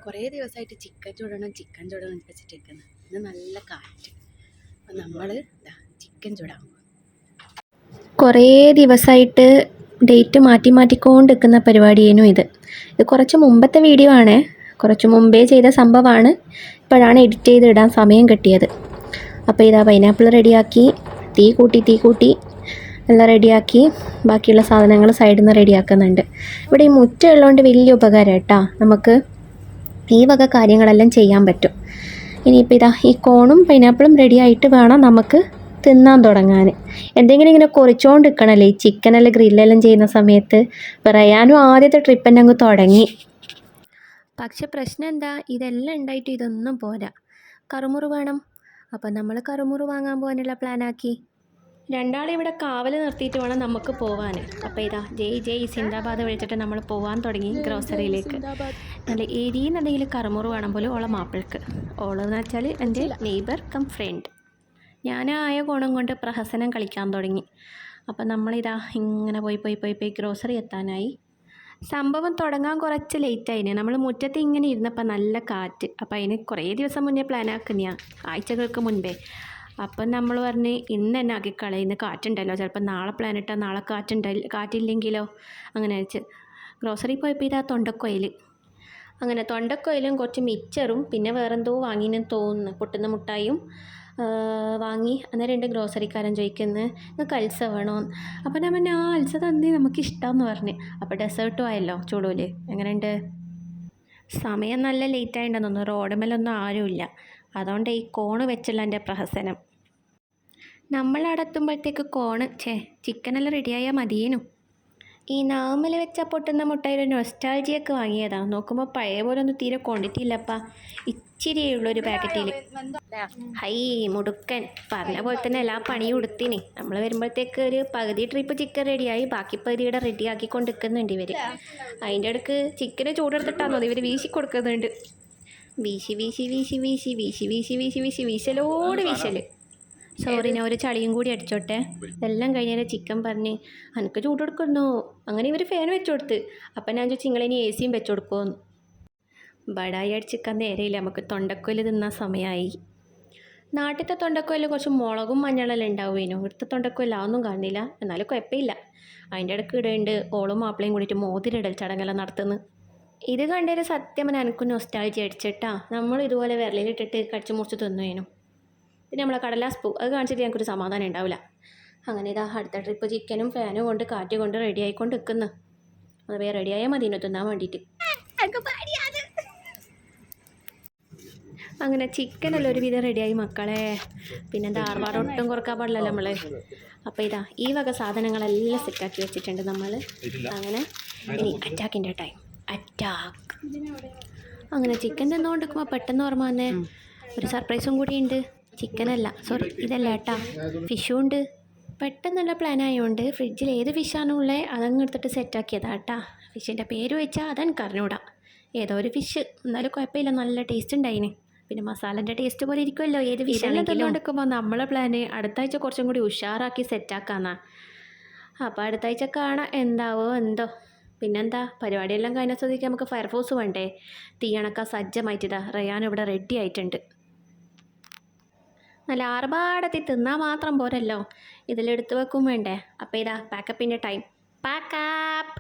കുറേ ദിവസമായിട്ട് ചിക്കൻ ചുടണം വെച്ചിട്ടിരിക്കുന്നത്. ഇന്ന് നല്ല കാറ്റ്. അപ്പം നമ്മൾ ചിക്കൻ ചുടാൻ പോകും. കുറേ ദിവസമായിട്ട് ഡേറ്റ് മാറ്റിക്കൊണ്ടിരിക്കുന്ന പരിപാടിയേനു ഇത് കുറച്ച് മുമ്പത്തെ വീഡിയോ ആണ്. കുറച്ച് മുമ്പേ ചെയ്ത സംഭവമാണ്. ഇപ്പോഴാണ് എഡിറ്റ് ചെയ്ത് ഇടാൻ സമയം കിട്ടിയത്. അപ്പോൾ ഇതാ പൈനാപ്പിൾ റെഡിയാക്കി, തീ കൂട്ടി എല്ലാം റെഡിയാക്കി, ബാക്കിയുള്ള സാധനങ്ങൾ സൈഡിൽ നിന്ന് റെഡിയാക്കുന്നുണ്ട്. ഇവിടെ ഈ മുറ്റം ഉള്ളതുകൊണ്ട് വലിയ ഉപകാരം കേട്ടോ, നമുക്ക് ഈ വക കാര്യങ്ങളെല്ലാം ചെയ്യാൻ പറ്റും. ഇനിയിപ്പോൾ ഇതാ ഈ കോണും പൈനാപ്പിളും റെഡിയായിട്ട് വേണം നമുക്ക് തിന്നാൻ തുടങ്ങാൻ. എന്തെങ്കിലും ഇങ്ങനെ കുറച്ചുകൊണ്ട് നിൽക്കണമല്ലേ ഈ ചിക്കനെല്ലാം ഗ്രില്ലെല്ലാം ചെയ്യുന്ന സമയത്ത്. പറയാനും ആദ്യത്തെ ട്രിപ്പ് തന്നെ അങ്ങ് തുടങ്ങി. പക്ഷെ പ്രശ്നം എന്താ, ഇതെല്ലാം ഉണ്ടായിട്ട് ഇതൊന്നും പോരാ, കറുമുറ് വേണം. അപ്പം നമ്മൾ കറുമുറ് വാങ്ങാൻ പോകാനുള്ള പ്ലാനാക്കി. രണ്ടാളെ ഇവിടെ കാവൽ നിർത്തിയിട്ട് വേണം നമുക്ക് പോവാൻ. അപ്പോൾ ഇതാ ജയ് സിന്ദാബാദ് വിളിച്ചിട്ട് നമ്മൾ പോകാൻ തുടങ്ങി ഗ്രോസറിയിലേക്ക്. നല്ല എരിയെന്നുണ്ടെങ്കിൽ കറുമുറ് വേണം പോലും ഓളെ മാപ്പിൾക്ക്. ഓളെന്ന് വെച്ചാൽ എൻ്റെ നെയ്ബർ കം ഫ്രണ്ട്. ഞാനായ ഗുണം കൊണ്ട് പ്രഹസനം കളിക്കാൻ തുടങ്ങി. അപ്പം നമ്മളിതാ ഇങ്ങനെ പോയി ഗ്രോസറി എത്താനായി. സംഭവം തുടങ്ങാൻ കുറച്ച് ലേറ്റായിന്. നമ്മൾ മുറ്റത്ത് ഇങ്ങനെ ഇരുന്നപ്പോൾ നല്ല കാറ്റ്. അപ്പോൾ അതിന് കുറേ ദിവസം മുന്നേ പ്ലാനാക്കുന്നതാണ്, ആഴ്ചകൾക്ക് മുൻപേ. അപ്പം നമ്മൾ പറഞ്ഞ് ഇന്ന് തന്നെ ആക്കിക്കളയും, ഇന്ന് കാറ്റുണ്ടല്ലോ, ചിലപ്പോൾ നാളെ പ്ലാനിട്ടാൽ നാളെ കാറ്റില്ലെങ്കിലോ. അങ്ങനെ വെച്ച് ഗ്രോസറി പോയപ്പോൾ ഇതാ തൊണ്ടക്കോയിലും കുറച്ച് മിച്ചറും പിന്നെ വേറെന്തോ വാങ്ങിയെന്ന് തോന്നുന്നു, പൊട്ടുന്ന മുട്ടായും വാങ്ങി. അന്നേരം എൻ്റെ ഗ്രോസറിക്കാരൻ ചോദിക്കുന്നത് നിങ്ങൾക്ക് അൽസ വേണോ. അപ്പോൾ ഞാൻ പറഞ്ഞു അൽസ തന്നെ നമുക്കിഷ്ടമെന്ന് പറഞ്ഞ്. അപ്പോൾ ഡെസേർട്ടും ആയല്ലോ ചൂടൂല്. എങ്ങനെയുണ്ട്? സമയം നല്ല ലേറ്റായിട്ടുണ്ടെന്ന് തോന്നുന്നു, റോഡുമേലൊന്നും ആരുമില്ല. അതുകൊണ്ട് ഈ കോണ് വെച്ചുള്ള എൻ്റെ പ്രഹസനം. നമ്മളവിടെ എത്തുമ്പോഴത്തേക്ക് ചിക്കനെല്ലാം റെഡിയായാൽ മതിയേനു. ഈ നാമൽ വെച്ച പൊട്ടുന്ന മുട്ടയിൽ നൊസ്റ്റാൾജിയൊക്കെ വാങ്ങിയതാണ്. നോക്കുമ്പോൾ പഴയ പോലെ ഒന്നും തീരെ ക്വാണ്ടിറ്റി ഇല്ലപ്പാ, ഇച്ചിരിയേ ഉള്ളൊരു പാക്കറ്റിൽ. ഹൈ മുടുക്കൻ പറഞ്ഞ പോലെ തന്നെ എല്ലാ പണിയും ഉടുത്തിന്. നമ്മൾ വരുമ്പോഴത്തേക്ക് ഒരു പകുതി ട്രിപ്പ് ചിക്കൻ റെഡിയായി, ബാക്കി പകുതിയുടെ റെഡിയാക്കിക്കൊണ്ട് നിൽക്കുന്നുണ്ട് ഇവർ. അതിൻ്റെ ഇടയ്ക്ക് ചിക്കന് ചൂടെടുത്തിട്ടാണോ ഇവർ വീശി കൊടുക്കുന്നുണ്ട്. വീശലോട് വീശൽ. സോറി, ഞാൻ ഒരു ചളിയും കൂടി അടിച്ചോട്ടെ. എല്ലാം കഴിഞ്ഞാൽ ചിക്കൻ പറഞ്ഞ് എനിക്ക് ചൂടെടുക്കുന്നു. അങ്ങനെ ഇവർ ഫാൻ വെച്ചു കൊടുത്ത്. അപ്പം ഞാൻ ചോദിച്ചു നിങ്ങളിനി AC വെച്ചു കൊടുക്കുമെന്ന്. ബടായി അടിച്ചിക്കാൻ നേരെയില്ല, നമുക്ക് തൊണ്ടക്കോല് തിന്നാൻ സമയമായി. നാട്ടിലത്തെ തൊണ്ടക്കോയിൽ കുറച്ച് മുളകും മഞ്ഞളെല്ലാം ഉണ്ടാവുമേനു. ഇവിടുത്തെ തൊണ്ടക്കോയിൽ അതൊന്നും കാണില്ല, എന്നാലും കുഴപ്പമില്ല. അതിൻ്റെ ഇടയ്ക്ക് ഇടുന്നുണ്ട് ഓളും മാപ്പിളയും കൂടിയിട്ട് മോതിരിടൽ ചടങ്ങെല്ലാം നടത്തുന്നു. ഇത് കണ്ടൊരു സത്യം എനിക്കും നൊസ്റ്റാൾജി അടിച്ചിട്ടാ. നമ്മൾ ഇതുപോലെ വിരലിലിട്ടിട്ട് കടിച്ചു മുറിച്ച് തിന്നുവേനു. പിന്നെ നമ്മളെ കടലാസ് പൂ അത് കാണിച്ചിട്ട് ഞങ്ങൾക്കൊരു സമാധാനം ഉണ്ടാവില്ല. അങ്ങനെ ഇതാ അടുത്ത ട്രിപ്പ് ചിക്കനും ഫാനും കൊണ്ട് കാറ്റ് കൊണ്ട് റെഡി ആയിക്കൊണ്ട് നിൽക്കുന്നു. അത് വേറെ റെഡിയായാൽ മതി തിന്നാൻ വേണ്ടിയിട്ട്. അങ്ങനെ ചിക്കനെല്ലാം ഒരുവിധം റെഡിയായി മക്കളെ. പിന്നെന്താ ആർഭാടം ഒട്ടും കുറക്കാൻ പാടില്ലല്ലോ നമ്മൾ. അപ്പോൾ ഇതാ ഈ വക സാധനങ്ങളെല്ലാം സെറ്റാക്കി വെച്ചിട്ടുണ്ട് നമ്മൾ. അങ്ങനെ ഇനി അറ്റാക്കിൻ്റെ ടൈം. അറ്റാക്ക്. അങ്ങനെ ചിക്കൻ തിന്നുകൊണ്ടിരിക്കുമ്പോൾ പെട്ടെന്ന് ഓർമ്മ വന്നേ ഒരു സർപ്രൈസും കൂടിയുണ്ട്. ചിക്കനല്ല, സോറി ഇതല്ല കേട്ടാ, ഫിഷും ഉണ്ട്. പെട്ടെന്നുള്ള പ്ലാൻ ആയതുകൊണ്ട് ഫ്രിഡ്ജിൽ ഏത് ഫിഷാണുള്ളത് അതങ്ങ് എടുത്തിട്ട് സെറ്റാക്കിയതാ കേട്ടാ. ഫിഷിൻ്റെ പേര് വെച്ചാൽ അതെനിക്ക് അറിഞ്ഞൂടാ, ഏതോ ഒരു ഫിഷ്. എന്നാലും കുഴപ്പമില്ല, നല്ല ടേസ്റ്റ് ഉണ്ടായിന്. പിന്നെ മസാലൻ്റെ ടേസ്റ്റ് പോലെ ഇരിക്കുമല്ലോ ഏത് ഫിഷാണെങ്കിലും. എടുക്കുമ്പോൾ നമ്മളെ പ്ലാന് അടുത്ത ആഴ്ച കുറച്ചും കൂടി ഉഷാറാക്കി സെറ്റാക്കാന്നാ. അപ്പോൾ അടുത്ത ആഴ്ച കാണാം എന്താവോ എന്തോ. പിന്നെന്താ പരിപാടിയെല്ലാം കഴിഞ്ഞ സ്ഥിതിക്ക് നമുക്ക് ഫയർഫോഴ്സ് വേണ്ടേ. തീയണക്കാൻ സജ്ജമായിട്ടിതാ റയാൻ ഇവിടെ റെഡി ആയിട്ടുണ്ട്. നല്ല ആർഭാടത്തിൽ തിന്നാൽ മാത്രം പോരല്ലോ, ഇതിലെടുത്ത് വെക്കും വേണ്ടേ. അപ്പോൾ ഇതാ പാക്കപ്പിൻ്റെ ടൈം. പാക്കപ്പ്.